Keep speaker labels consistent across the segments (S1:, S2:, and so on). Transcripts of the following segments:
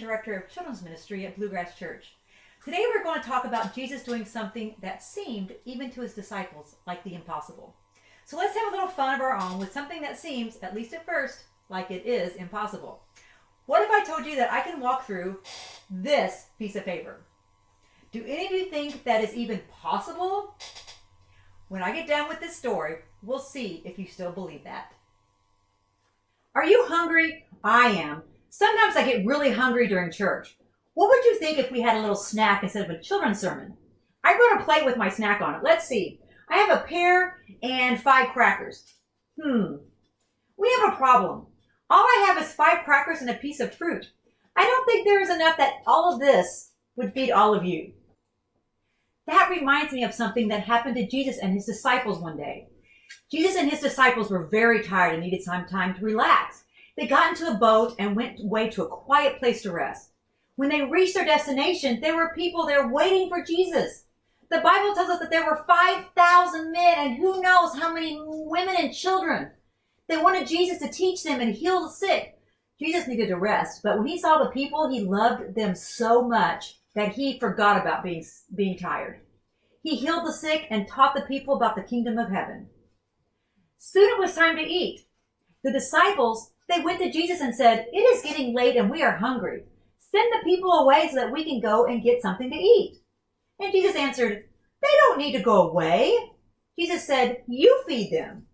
S1: Director of Children's Ministry at Bluegrass Church. Today we're going to talk about Jesus doing something that seemed, even to his disciples, like the impossible. So let's have a little fun of our own with something that seems, at least at first, like it is impossible. What if I told you that I can walk through this piece of paper? Do any of you think that is even possible? When I get done with this story, we'll see if you still believe that. Are you hungry? I am. Sometimes I get really hungry during church. What would you think if we had a little snack instead of a children's sermon? I brought a plate with my snack on it. Let's see. I have a pear and 5 crackers. We have a problem. All I have is 5 crackers and a piece of fruit. I don't think there is enough that all of this would feed all of you. That reminds me of something that happened to Jesus and his disciples one day. Jesus and his disciples were very tired and needed some time to relax. They got into a boat and went away to a quiet place to rest. When they reached their destination, there were people there waiting for Jesus. The Bible tells us that there were 5,000 men and who knows how many women and children. They wanted Jesus to teach them and heal the sick. Jesus needed to rest, but when he saw the people, he loved them so much that he forgot about being tired. He healed the sick and taught the people about the kingdom of heaven. Soon it was time to eat. The disciples, they went to Jesus and said, "It is getting late and we are hungry. Send the people away so that we can go and get something to eat." And Jesus answered, "They don't need to go away." Jesus said, "You feed them."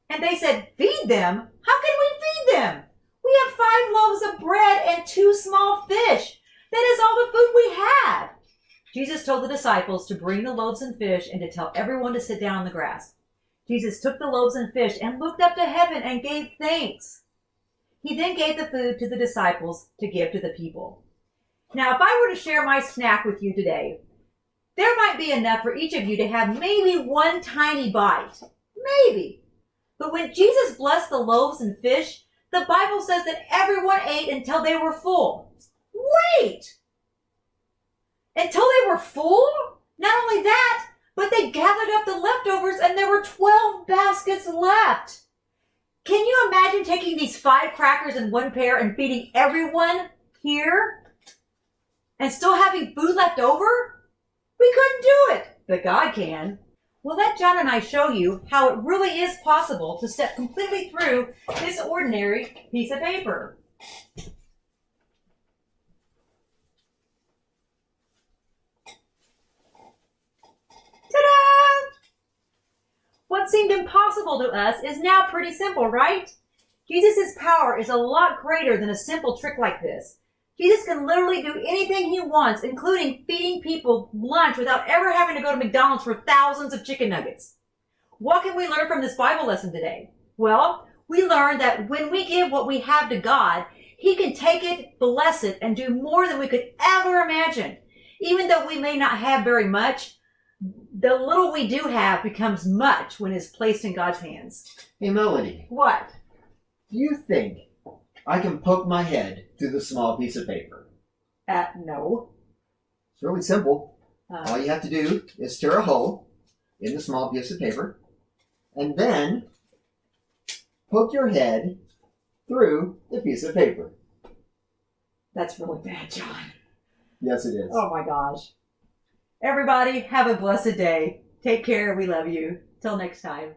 S1: And they said, "Feed them? How can we feed them? We have 5 loaves of bread and 2 small fish. That is all the food we have." Jesus told the disciples to bring the loaves and fish and to tell everyone to sit down on the grass. Jesus took the loaves and fish and looked up to heaven and gave thanks. He then gave the food to the disciples to give to the people. Now, if I were to share my snack with you today, there might be enough for each of you to have maybe one tiny bite. Maybe. But when Jesus blessed the loaves and fish, the Bible says that everyone ate until they were full. Wait! Until they were full? Not only that, but they gathered up the leftovers and there were 12 baskets left. Can you imagine taking these 5 crackers and 1 pear and feeding everyone here and still having food left over? We couldn't do it, but God can. Well, let John and I show you how it really is possible to step completely through this ordinary piece of paper. Ta-da! What seemed impossible to us is now pretty simple, right? Jesus' power is a lot greater than a simple trick like this. Jesus can literally do anything he wants, including feeding people lunch without ever having to go to McDonald's for thousands of chicken nuggets. What can we learn from this Bible lesson today? Well, we learned that when we give what we have to God, he can take it, bless it, and do more than we could ever imagine. Even though we may not have very much, the little we do have becomes much when it's placed in God's hands.
S2: Hey, Melody.
S1: What?
S2: Do you think I can poke my head through the small piece of paper?
S1: No.
S2: It's really simple. All you have to do is tear a hole in the small piece of paper and then poke your head through the piece of paper.
S1: That's really bad, John.
S2: Yes, it is.
S1: Oh my gosh. Everybody, have a blessed day. Take care. We love you. Till next time.